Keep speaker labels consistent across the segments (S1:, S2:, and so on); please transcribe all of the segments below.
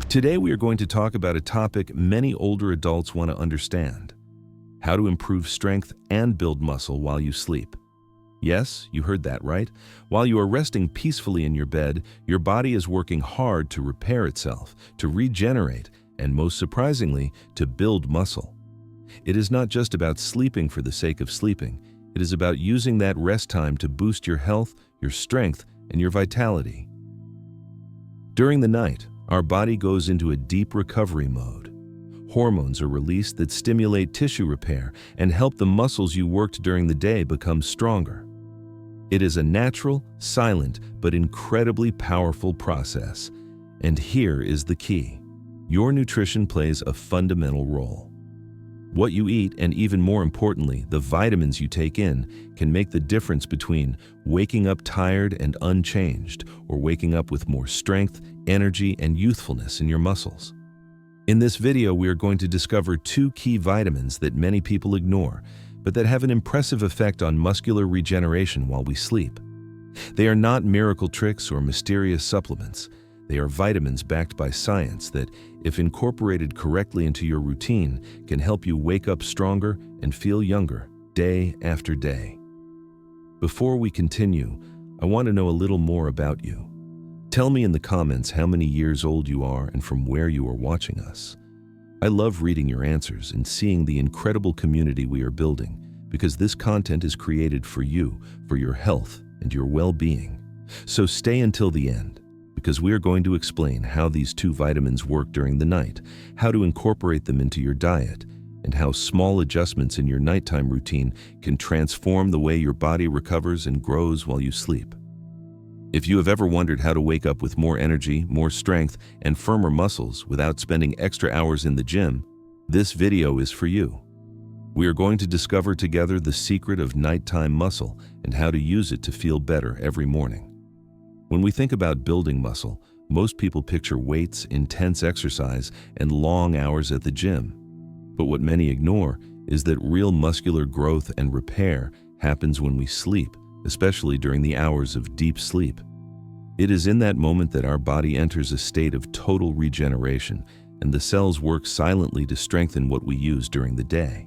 S1: Today we are going to talk about a topic many older adults want to understand: how to improve strength and build muscle while you sleep. Yes, you heard that right. While you are resting peacefully in your bed, your body is working hard to repair itself, to regenerate, and most surprisingly, to build muscle. It is not just about sleeping for the sake of sleeping. It is about using that rest time to boost your health, your strength, and your vitality. During the night, our body goes into a deep recovery mode. Hormones are released that stimulate tissue repair and help the muscles you worked during the day become stronger. It is a natural, silent, but incredibly powerful process. And here is the key: your nutrition plays a fundamental role. What you eat, and even more importantly, the vitamins you take in, can make the difference between waking up tired and unchanged, or waking up with more strength, energy, and youthfulness in your muscles. In this video, we are going to discover 2 key vitamins that many people ignore, but that have an impressive effect on muscular regeneration while we sleep. They are not miracle tricks or mysterious supplements. They are vitamins backed by science that, if incorporated correctly into your routine, can help you wake up stronger and feel younger day after day. Before we continue, I want to know a little more about you. Tell me in the comments how many years old you are and from where you are watching us. I love reading your answers and seeing the incredible community we are building, because this content is created for you, for your health and your well-being. So stay until the end, because we are going to explain how these 2 vitamins work during the night, how to incorporate them into your diet, and how small adjustments in your nighttime routine can transform the way your body recovers and grows while you sleep. If you have ever wondered how to wake up with more energy, more strength, and firmer muscles without spending extra hours in the gym, this video is for you. We are going to discover together the secret of nighttime muscle and how to use it to feel better every morning. When we think about building muscle, most people picture weights, intense exercise, and long hours at the gym. But what many ignore is that real muscular growth and repair happens when we sleep, especially during the hours of deep sleep. It is in that moment that our body enters a state of total regeneration, and the cells work silently to strengthen what we use during the day.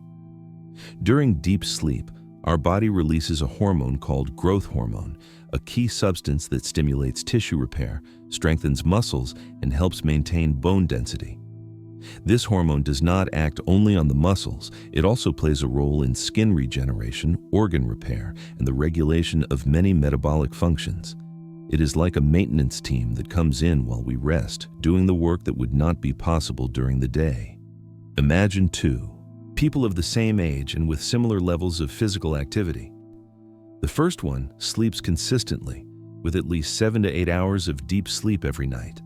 S1: During deep sleep, our body releases a hormone called growth hormone, a key substance that stimulates tissue repair, strengthens muscles, and helps maintain bone density. This hormone does not act only on the muscles. It also plays a role in skin regeneration, organ repair, and the regulation of many metabolic functions. It is like a maintenance team that comes in while we rest, doing the work that would not be possible during the day. Imagine 2 people of the same age and with similar levels of physical activity. The first one sleeps consistently, with at least 7 to 8 hours of deep sleep every night.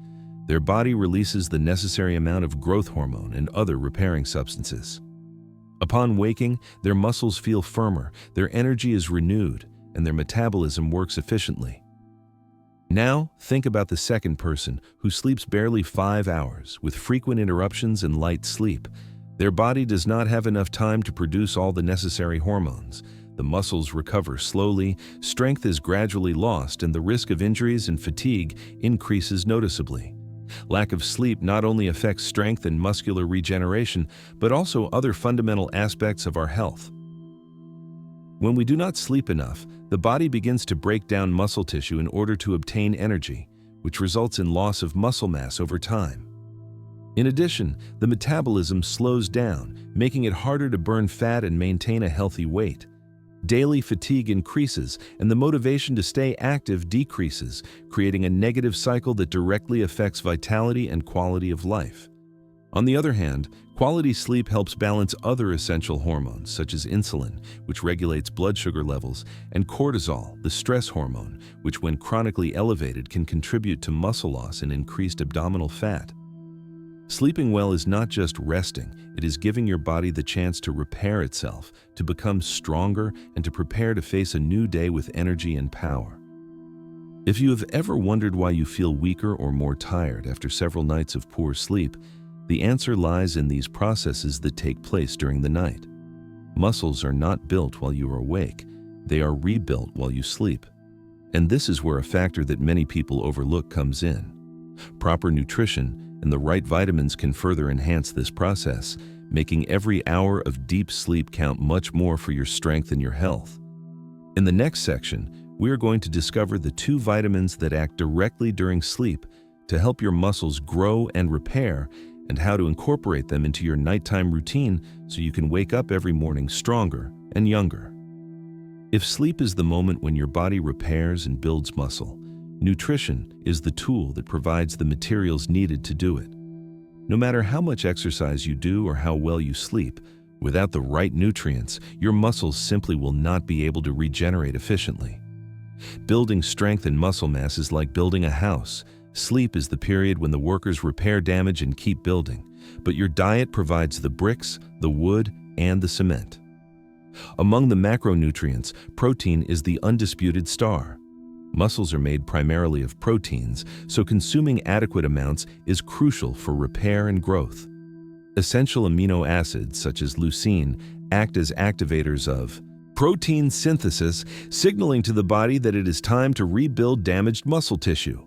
S1: Their body releases the necessary amount of growth hormone and other repairing substances. Upon waking, their muscles feel firmer, their energy is renewed, and their metabolism works efficiently. Now, think about the second person who sleeps barely 5 hours, with frequent interruptions and light sleep. Their body does not have enough time to produce all the necessary hormones. The muscles recover slowly, strength is gradually lost, and the risk of injuries and fatigue increases noticeably. Lack of sleep not only affects strength and muscular regeneration, but also other fundamental aspects of our health. When we do not sleep enough, the body begins to break down muscle tissue in order to obtain energy, which results in loss of muscle mass over time. In addition, the metabolism slows down, making it harder to burn fat and maintain a healthy weight. Daily fatigue increases, and the motivation to stay active decreases, creating a negative cycle that directly affects vitality and quality of life. On the other hand, quality sleep helps balance other essential hormones, such as insulin, which regulates blood sugar levels, and cortisol, the stress hormone, which when chronically elevated can contribute to muscle loss and increased abdominal fat. Sleeping well is not just resting, it is giving your body the chance to repair itself, to become stronger, and to prepare to face a new day with energy and power. If you have ever wondered why you feel weaker or more tired after several nights of poor sleep, the answer lies in these processes that take place during the night. Muscles are not built while you are awake, they are rebuilt while you sleep. And this is where a factor that many people overlook comes in: proper nutrition and the right vitamins can further enhance this process, making every hour of deep sleep count much more for your strength and your health. In the next section, we are going to discover the 2 vitamins that act directly during sleep to help your muscles grow and repair, and how to incorporate them into your nighttime routine so you can wake up every morning stronger and younger. If sleep is the moment when your body repairs and builds muscle, nutrition is the tool that provides the materials needed to do it. No matter how much exercise you do or how well you sleep, without the right nutrients, your muscles simply will not be able to regenerate efficiently. Building strength and muscle mass is like building a house. Sleep is the period when the workers repair damage and keep building, but your diet provides the bricks, the wood, and the cement. Among the macronutrients, protein is the undisputed star. Muscles are made primarily of proteins, so consuming adequate amounts is crucial for repair and growth. Essential amino acids such as leucine act as activators of protein synthesis, signaling to the body that it is time to rebuild damaged muscle tissue.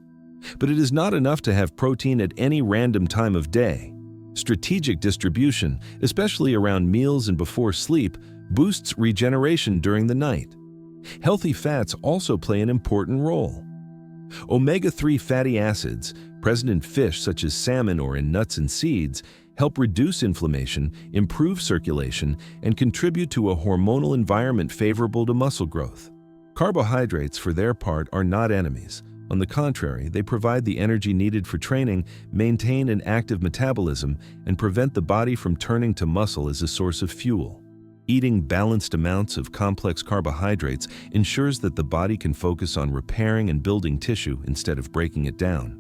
S1: But it is not enough to have protein at any random time of day. Strategic distribution, especially around meals and before sleep, boosts regeneration during the night. Healthy fats also play an important role. Omega-3 fatty acids, present in fish such as salmon or in nuts and seeds, help reduce inflammation, improve circulation, and contribute to a hormonal environment favorable to muscle growth. Carbohydrates, for their part, are not enemies. On the contrary, they provide the energy needed for training, maintain an active metabolism, and prevent the body from turning to muscle as a source of fuel. Eating balanced amounts of complex carbohydrates ensures that the body can focus on repairing and building tissue instead of breaking it down.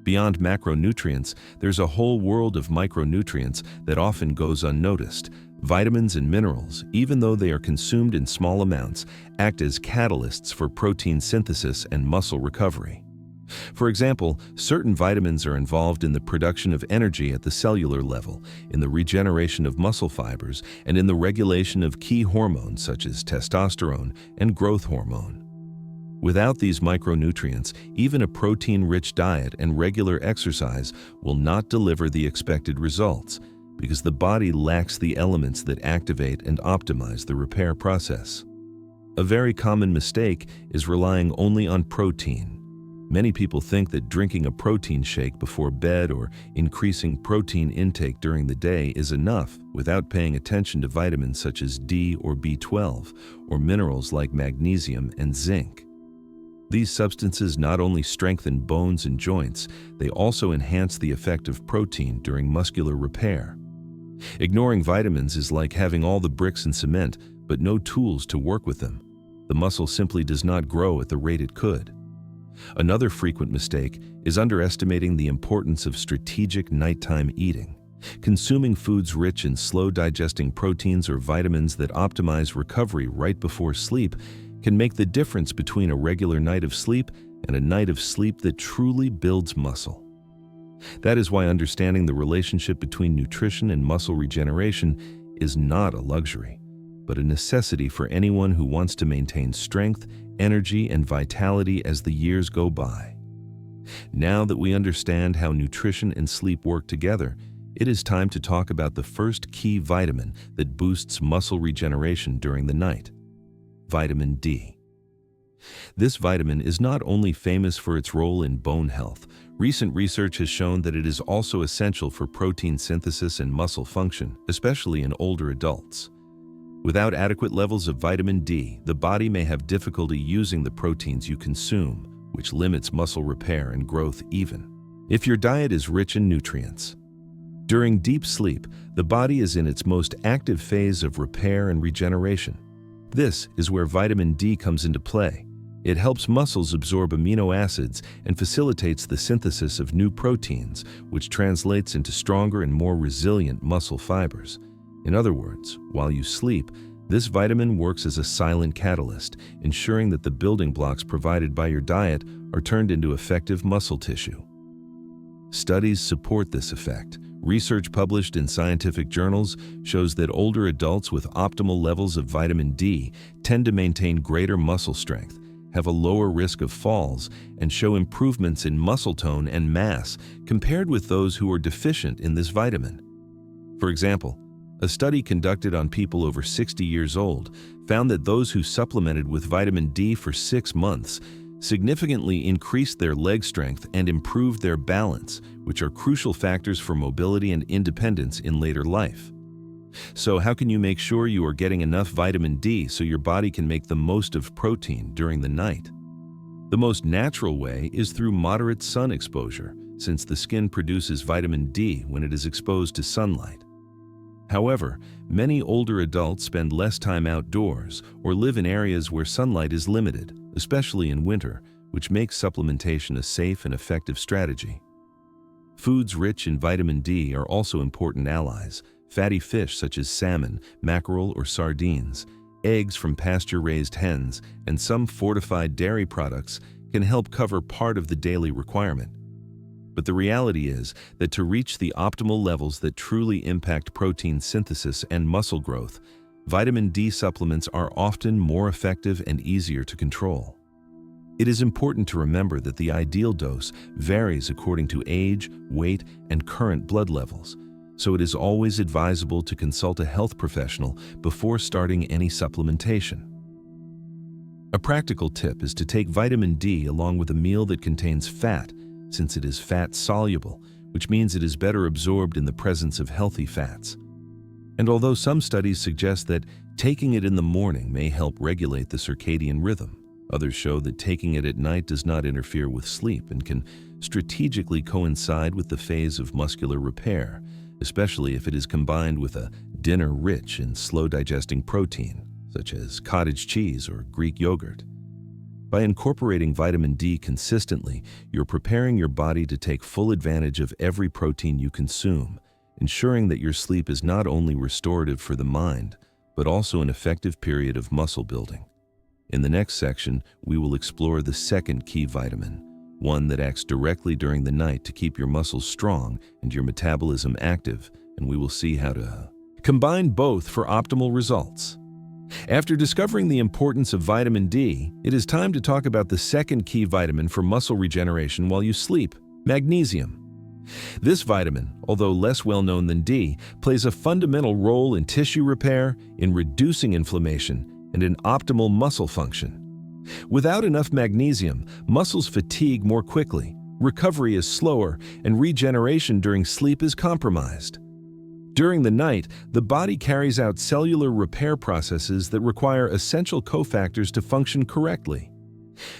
S1: Beyond macronutrients, there's a whole world of micronutrients that often goes unnoticed. Vitamins and minerals, even though they are consumed in small amounts, act as catalysts for protein synthesis and muscle recovery. For example, certain vitamins are involved in the production of energy at the cellular level, in the regeneration of muscle fibers, and in the regulation of key hormones such as testosterone and growth hormone. Without these micronutrients, even a protein-rich diet and regular exercise will not deliver the expected results, because the body lacks the elements that activate and optimize the repair process. A very common mistake is relying only on protein. Many people think that drinking a protein shake before bed or increasing protein intake during the day is enough without paying attention to vitamins such as D or B12 or minerals like magnesium and zinc. These substances not only strengthen bones and joints, they also enhance the effect of protein during muscular repair. Ignoring vitamins is like having all the bricks and cement, but no tools to work with them. The muscle simply does not grow at the rate it could. Another frequent mistake is underestimating the importance of strategic nighttime eating. Consuming foods rich in slow-digesting proteins or vitamins that optimize recovery right before sleep can make the difference between a regular night of sleep and a night of sleep that truly builds muscle. That is why understanding the relationship between nutrition and muscle regeneration is not a luxury, but a necessity for anyone who wants to maintain strength, energy, and vitality as the years go by. Now that we understand how nutrition and sleep work together, it is time to talk about the first key vitamin that boosts muscle regeneration during the night: vitamin D. This vitamin is not only famous for its role in bone health. Recent research has shown that it is also essential for protein synthesis and muscle function, especially in older adults. Without adequate levels of vitamin D, the body may have difficulty using the proteins you consume, which limits muscle repair and growth even if your diet is rich in nutrients. During deep sleep, the body is in its most active phase of repair and regeneration. This is where vitamin D comes into play. It helps muscles absorb amino acids and facilitates the synthesis of new proteins, which translates into stronger and more resilient muscle fibers. In other words, while you sleep, this vitamin works as a silent catalyst, ensuring that the building blocks provided by your diet are turned into effective muscle tissue. Studies support this effect. Research published in scientific journals shows that older adults with optimal levels of vitamin D tend to maintain greater muscle strength, have a lower risk of falls, and show improvements in muscle tone and mass compared with those who are deficient in this vitamin. For example, a study conducted on people over 60 years old found that those who supplemented with vitamin D for 6 months significantly increased their leg strength and improved their balance, which are crucial factors for mobility and independence in later life. So how can you make sure you are getting enough vitamin D so your body can make the most of protein during the night? The most natural way is through moderate sun exposure, since the skin produces vitamin D when it is exposed to sunlight. However, many older adults spend less time outdoors or live in areas where sunlight is limited, especially in winter, which makes supplementation a safe and effective strategy. Foods rich in vitamin D are also important allies. Fatty fish such as salmon, mackerel, or sardines, eggs from pasture-raised hens, and some fortified dairy products can help cover part of the daily requirement. But the reality is that to reach the optimal levels that truly impact protein synthesis and muscle growth, vitamin D supplements are often more effective and easier to control. It is important to remember that the ideal dose varies according to age, weight, and current blood levels, so it is always advisable to consult a health professional before starting any supplementation. A practical tip is to take vitamin D along with a meal that contains fat, since it is fat-soluble, which means it is better absorbed in the presence of healthy fats. And although some studies suggest that taking it in the morning may help regulate the circadian rhythm, others show that taking it at night does not interfere with sleep and can strategically coincide with the phase of muscular repair, especially if it is combined with a dinner rich in slow-digesting protein, such as cottage cheese or Greek yogurt. By incorporating vitamin D consistently, you're preparing your body to take full advantage of every protein you consume, ensuring that your sleep is not only restorative for the mind, but also an effective period of muscle building. In the next section, we will explore the second key vitamin, one that acts directly during the night to keep your muscles strong and your metabolism active, and we will see how to combine both for optimal results. After discovering the importance of vitamin D, it is time to talk about the second key vitamin for muscle regeneration while you sleep, magnesium. This vitamin, although less well known than D, plays a fundamental role in tissue repair, in reducing inflammation, and in optimal muscle function. Without enough magnesium, muscles fatigue more quickly, recovery is slower, and regeneration during sleep is compromised. During the night, the body carries out cellular repair processes that require essential cofactors to function correctly.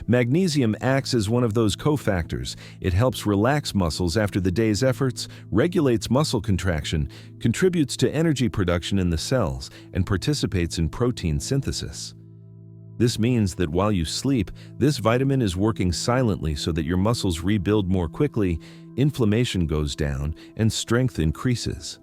S1: Magnesium acts as one of those cofactors. It helps relax muscles after the day's efforts, regulates muscle contraction, contributes to energy production in the cells, and participates in protein synthesis. This means that while you sleep, this vitamin is working silently so that your muscles rebuild more quickly, inflammation goes down, and strength increases.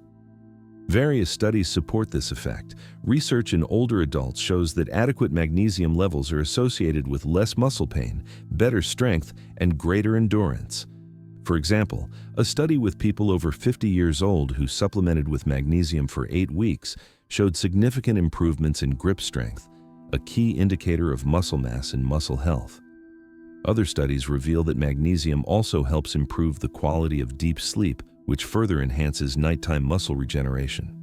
S1: Various studies support this effect. Research in older adults shows that adequate magnesium levels are associated with less muscle pain, better strength, and greater endurance. For example, a study with people over 50 years old who supplemented with magnesium for 8 weeks showed significant improvements in grip strength, a key indicator of muscle mass and muscle health. Other studies reveal that magnesium also helps improve the quality of deep sleep, which further enhances nighttime muscle regeneration.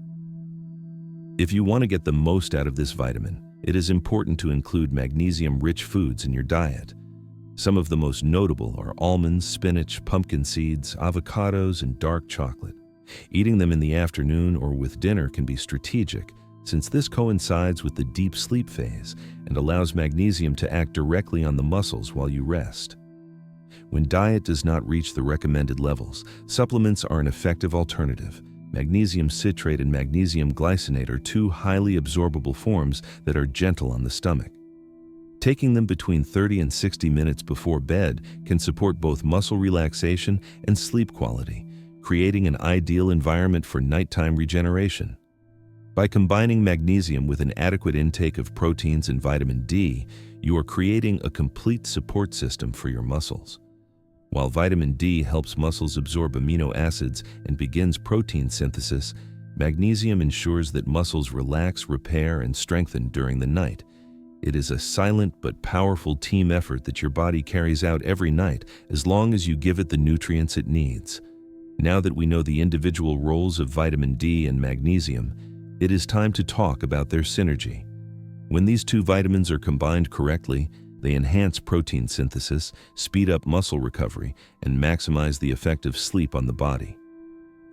S1: If you want to get the most out of this vitamin, it is important to include magnesium-rich foods in your diet. Some of the most notable are almonds, spinach, pumpkin seeds, avocados, and dark chocolate. Eating them in the afternoon or with dinner can be strategic, since this coincides with the deep sleep phase and allows magnesium to act directly on the muscles while you rest. When diet does not reach the recommended levels, supplements are an effective alternative. Magnesium citrate and magnesium glycinate are two highly absorbable forms that are gentle on the stomach. Taking them between 30 and 60 minutes before bed can support both muscle relaxation and sleep quality, creating an ideal environment for nighttime regeneration. By combining magnesium with an adequate intake of proteins and vitamin D, you are creating a complete support system for your muscles. While vitamin D helps muscles absorb amino acids and begins protein synthesis, magnesium ensures that muscles relax, repair, and strengthen during the night. It is a silent but powerful team effort that your body carries out every night as long as you give it the nutrients it needs. Now that we know the individual roles of vitamin D and magnesium, it is time to talk about their synergy. When these two vitamins are combined correctly, they enhance protein synthesis, speed up muscle recovery, and maximize the effect of sleep on the body.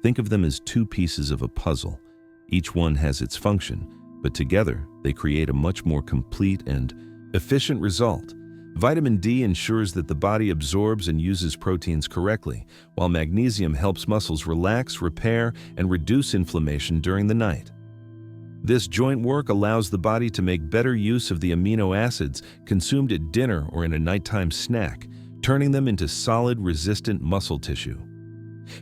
S1: Think of them as two pieces of a puzzle. Each one has its function, but together they create a much more complete and efficient result. Vitamin D ensures that the body absorbs and uses proteins correctly, while magnesium helps muscles relax, repair, and reduce inflammation during the night. This joint work allows the body to make better use of the amino acids consumed at dinner or in a nighttime snack, turning them into solid, resistant muscle tissue.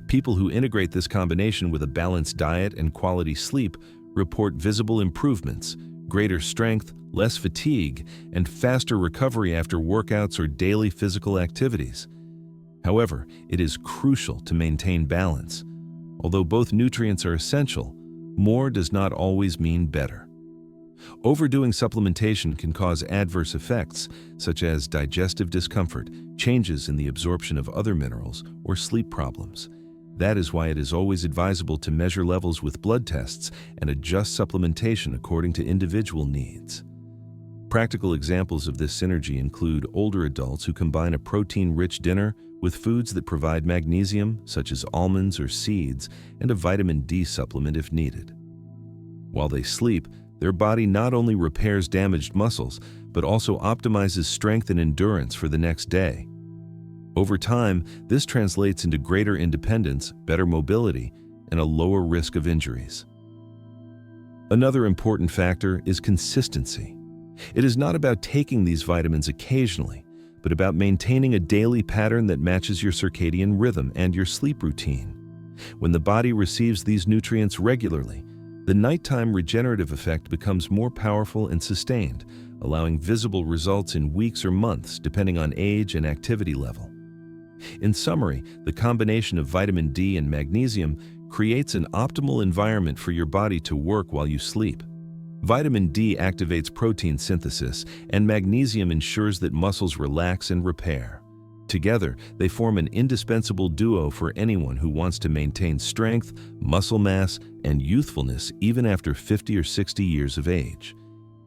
S1: People who integrate this combination with a balanced diet and quality sleep report visible improvements, greater strength, less fatigue, and faster recovery after workouts or daily physical activities. However, it is crucial to maintain balance. Although both nutrients are essential, more does not always mean better. Overdoing supplementation can cause adverse effects, such as digestive discomfort, changes in the absorption of other minerals, or sleep problems. That is why it is always advisable to measure levels with blood tests and adjust supplementation according to individual needs. Practical examples of this synergy include older adults who combine a protein-rich dinner with foods that provide magnesium, such as almonds or seeds, and a vitamin D supplement if needed. While they sleep, their body not only repairs damaged muscles, but also optimizes strength and endurance for the next day. Over time, this translates into greater independence, better mobility, and a lower risk of injuries. Another important factor is consistency. It is not about taking these vitamins occasionally, but about maintaining a daily pattern that matches your circadian rhythm and your sleep routine. When the body receives these nutrients regularly, the nighttime regenerative effect becomes more powerful and sustained, allowing visible results in weeks or months depending on age and activity level. In summary, the combination of vitamin D and magnesium creates an optimal environment for your body to work while you sleep. Vitamin D activates protein synthesis, and magnesium ensures that muscles relax and repair. Together, they form an indispensable duo for anyone who wants to maintain strength, muscle mass, and youthfulness even after 50 or 60 years of age.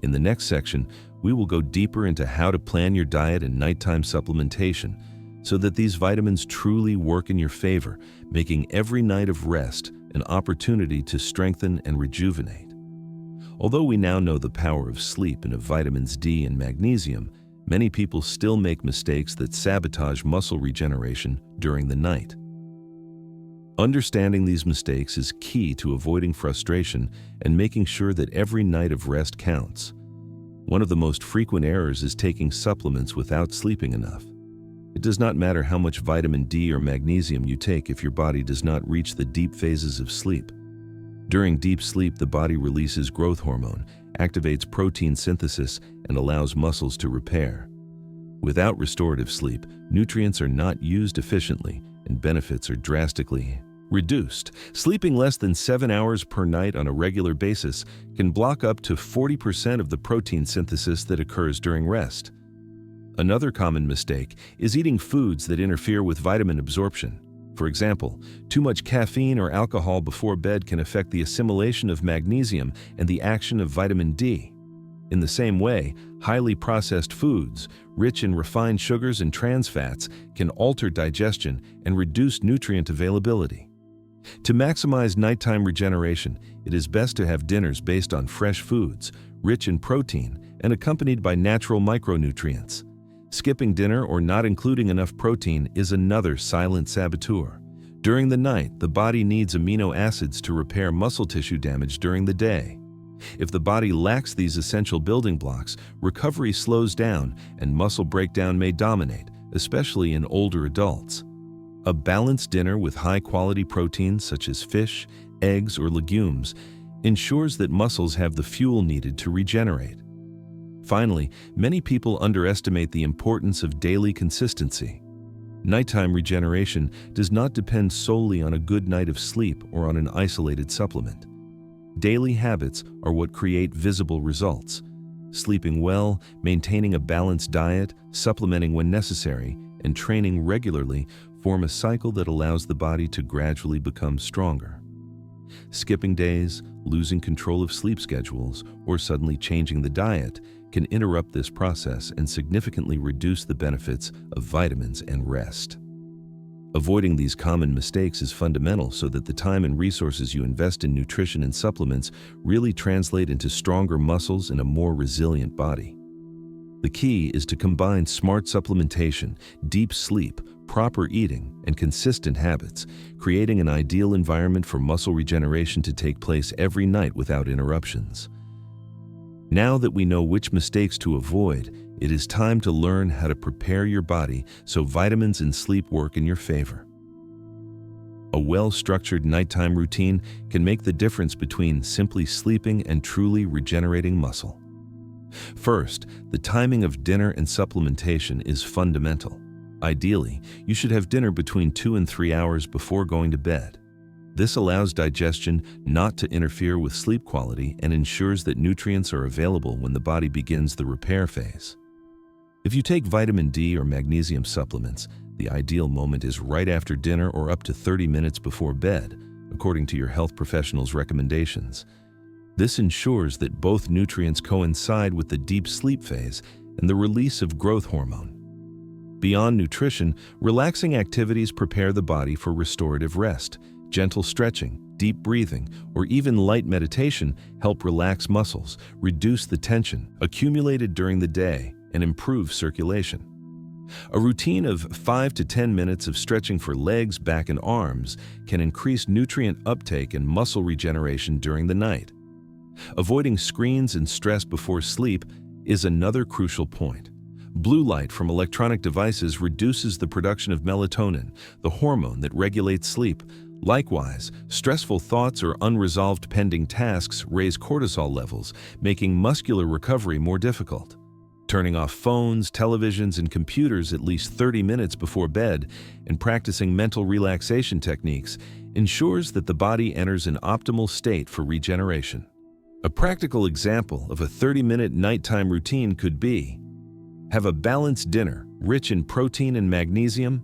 S1: In the next section, we will go deeper into how to plan your diet and nighttime supplementation so that these vitamins truly work in your favor, making every night of rest an opportunity to strengthen and rejuvenate. Although we now know the power of sleep and of vitamins D and magnesium, many people still make mistakes that sabotage muscle regeneration during the night. Understanding these mistakes is key to avoiding frustration and making sure that every night of rest counts. One of the most frequent errors is taking supplements without sleeping enough. It does not matter how much vitamin D or magnesium you take if your body does not reach the deep phases of sleep. During deep sleep, the body releases growth hormone, activates protein synthesis, and allows muscles to repair. Without restorative sleep, nutrients are not used efficiently, and benefits are drastically reduced. Sleeping less than 7 hours per night on a regular basis can block up to 40% of the protein synthesis that occurs during rest. Another common mistake is eating foods that interfere with vitamin absorption. For example, too much caffeine or alcohol before bed can affect the assimilation of magnesium and the action of vitamin D. In the same way, highly processed foods, rich in refined sugars and trans fats, can alter digestion and reduce nutrient availability. To maximize nighttime regeneration, it is best to have dinners based on fresh foods, rich in protein, and accompanied by natural micronutrients. Skipping dinner or not including enough protein is another silent saboteur. During the night, the body needs amino acids to repair muscle tissue damage during the day. If the body lacks these essential building blocks, recovery slows down and muscle breakdown may dominate, especially in older adults. A balanced dinner with high-quality proteins such as fish, eggs, or legumes ensures that muscles have the fuel needed to regenerate. Finally, many people underestimate the importance of daily consistency. Nighttime regeneration does not depend solely on a good night of sleep or on an isolated supplement. Daily habits are what create visible results. Sleeping well, maintaining a balanced diet, supplementing when necessary, and training regularly form a cycle that allows the body to gradually become stronger. Skipping days, losing control of sleep schedules, or suddenly changing the diet can interrupt this process and significantly reduce the benefits of vitamins and rest. Avoiding these common mistakes is fundamental so that the time and resources you invest in nutrition and supplements really translate into stronger muscles and a more resilient body. The key is to combine smart supplementation, deep sleep, proper eating, and consistent habits, creating an ideal environment for muscle regeneration to take place every night without interruptions. Now that we know which mistakes to avoid, it is time to learn how to prepare your body so vitamins and sleep work in your favor. A well-structured nighttime routine can make the difference between simply sleeping and truly regenerating muscle. First, the timing of dinner and supplementation is fundamental. Ideally, you should have dinner between 2 and 3 hours before going to bed. This allows digestion not to interfere with sleep quality and ensures that nutrients are available when the body begins the repair phase. If you take vitamin D or magnesium supplements, the ideal moment is right after dinner or up to 30 minutes before bed, according to your health professional's recommendations. This ensures that both nutrients coincide with the deep sleep phase and the release of growth hormone. Beyond nutrition, relaxing activities prepare the body for restorative rest. Gentle stretching, deep breathing, or even light meditation help relax muscles, reduce the tension accumulated during the day, and improve circulation. A routine of 5 to 10 minutes of stretching for legs, back, and arms can increase nutrient uptake and muscle regeneration during the night. Avoiding screens and stress before sleep is another crucial point. Blue light from electronic devices reduces the production of melatonin, the hormone that regulates sleep. Likewise, stressful thoughts or unresolved pending tasks raise cortisol levels, making muscular recovery more difficult. Turning off phones, televisions, and computers at least 30 minutes before bed and practicing mental relaxation techniques ensures that the body enters an optimal state for regeneration. A practical example of a 30-minute nighttime routine could be: have a balanced dinner, rich in protein and magnesium.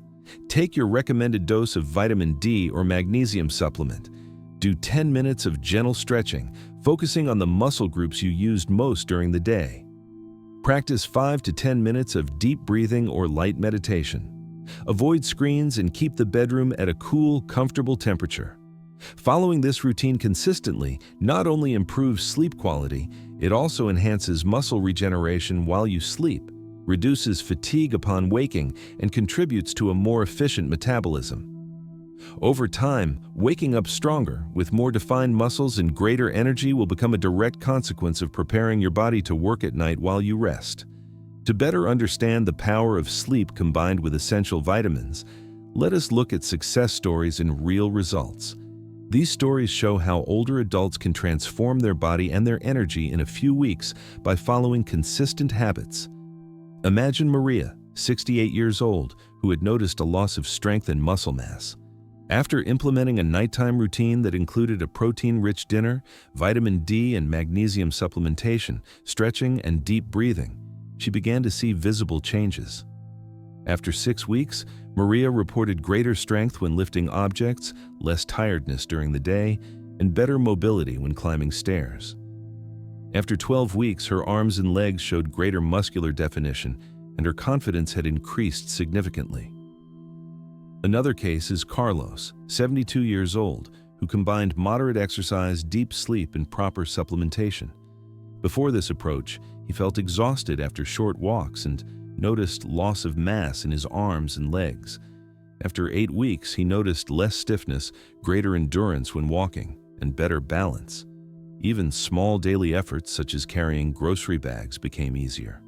S1: Take your recommended dose of vitamin D or magnesium supplement. Do 10 minutes of gentle stretching, focusing on the muscle groups you used most during the day. Practice 5 to 10 minutes of deep breathing or light meditation. Avoid screens and keep the bedroom at a cool, comfortable temperature. Following this routine consistently not only improves sleep quality, it also enhances muscle regeneration while you sleep, reduces fatigue upon waking, and contributes to a more efficient metabolism. Over time, waking up stronger, with more defined muscles and greater energy will become a direct consequence of preparing your body to work at night while you rest. To better understand the power of sleep combined with essential vitamins, let us look at success stories and real results. These stories show how older adults can transform their body and their energy in a few weeks by following consistent habits. Imagine Maria, 68 years old, who had noticed a loss of strength and muscle mass. After implementing a nighttime routine that included a protein-rich dinner, vitamin D and magnesium supplementation, stretching, and deep breathing, she began to see visible changes. After 6 weeks, Maria reported greater strength when lifting objects, less tiredness during the day, and better mobility when climbing stairs. After 12 weeks, her arms and legs showed greater muscular definition, and her confidence had increased significantly. Another case is Carlos, 72 years old, who combined moderate exercise, deep sleep, and proper supplementation. Before this approach, he felt exhausted after short walks and noticed loss of mass in his arms and legs. After 8 weeks, he noticed less stiffness, greater endurance when walking, and better balance. Even small daily efforts such as carrying grocery bags became easier.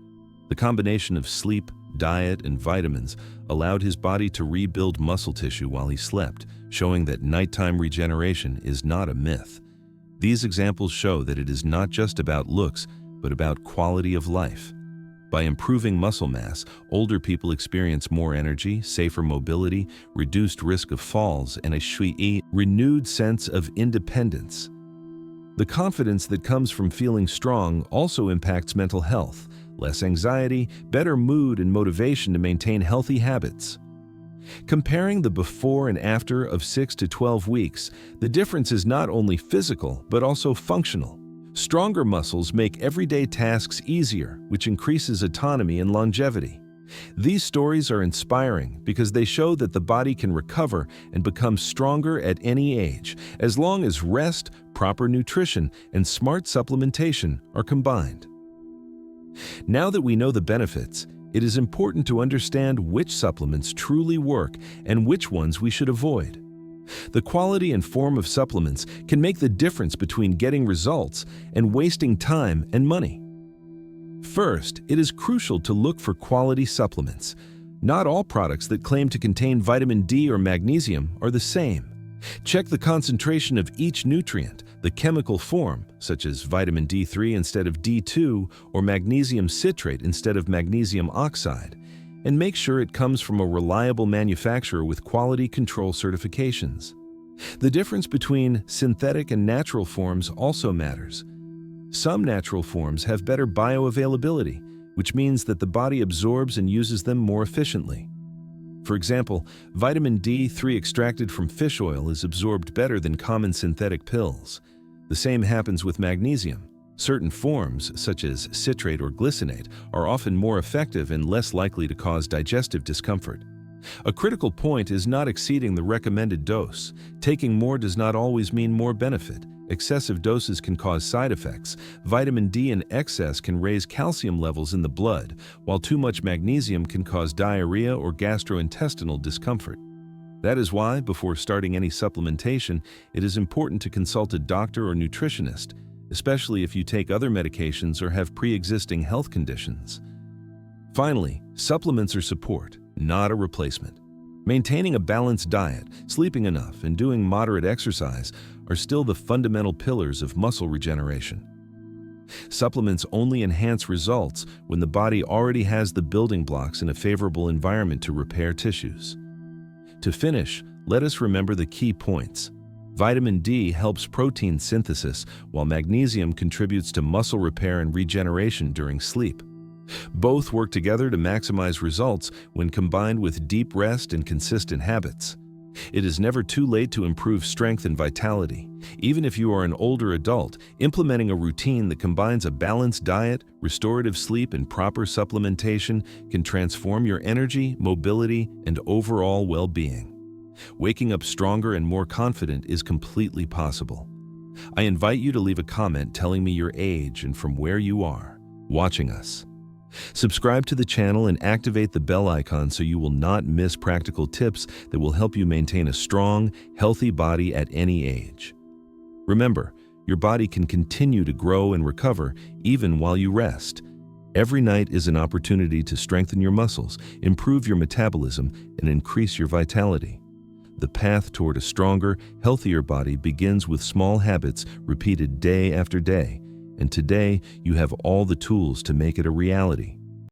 S1: The combination of sleep, diet, and vitamins allowed his body to rebuild muscle tissue while he slept, showing that nighttime regeneration is not a myth. These examples show that it is not just about looks, but about quality of life. By improving muscle mass, older people experience more energy, safer mobility, reduced risk of falls, and a renewed sense of independence. The confidence that comes from feeling strong also impacts mental health, less anxiety, better mood, and motivation to maintain healthy habits. Comparing the before and after of 6 to 12 weeks, the difference is not only physical but also functional. Stronger muscles make everyday tasks easier, which increases autonomy and longevity. These stories are inspiring because they show that the body can recover and become stronger at any age, as long as rest, proper nutrition, and smart supplementation are combined. Now that we know the benefits, it is important to understand which supplements truly work and which ones we should avoid. The quality and form of supplements can make the difference between getting results and wasting time and money. First, it is crucial to look for quality supplements. Not all products that claim to contain vitamin D or magnesium are the same. Check the concentration of each nutrient, the chemical form, such as vitamin D3 instead of D2 or magnesium citrate instead of magnesium oxide, and make sure it comes from a reliable manufacturer with quality control certifications. The difference between synthetic and natural forms also matters. Some natural forms have better bioavailability, which means that the body absorbs and uses them more efficiently. For example, vitamin D3 extracted from fish oil is absorbed better than common synthetic pills. The same happens with magnesium. Certain forms, such as citrate or glycinate, are often more effective and less likely to cause digestive discomfort. A critical point is not exceeding the recommended dose. Taking more does not always mean more benefit. Excessive doses can cause side effects. Vitamin D in excess can raise calcium levels in the blood, while too much magnesium can cause diarrhea or gastrointestinal discomfort. That is why, before starting any supplementation, it is important to consult a doctor or nutritionist, especially if you take other medications or have pre-existing health conditions. Finally, supplements are support, not a replacement. Maintaining a balanced diet, sleeping enough, and doing moderate exercise are still the fundamental pillars of muscle regeneration. Supplements only enhance results when the body already has the building blocks in a favorable environment to repair tissues. To finish, let us remember the key points. Vitamin D helps protein synthesis, while magnesium contributes to muscle repair and regeneration during sleep. Both work together to maximize results when combined with deep rest and consistent habits. It is never too late to improve strength and vitality. Even if you are an older adult, implementing a routine that combines a balanced diet, restorative sleep, and proper supplementation can transform your energy, mobility, and overall well-being. Waking up stronger and more confident is completely possible. I invite you to leave a comment telling me your age and from where you are watching us. Subscribe to the channel and activate the bell icon so you will not miss practical tips that will help you maintain a strong, healthy body at any age. Remember, your body can continue to grow and recover even while you rest. Every night is an opportunity to strengthen your muscles, improve your metabolism, and increase your vitality. The path toward a stronger, healthier body begins with small habits repeated day after day. And today, you have all the tools to make it a reality.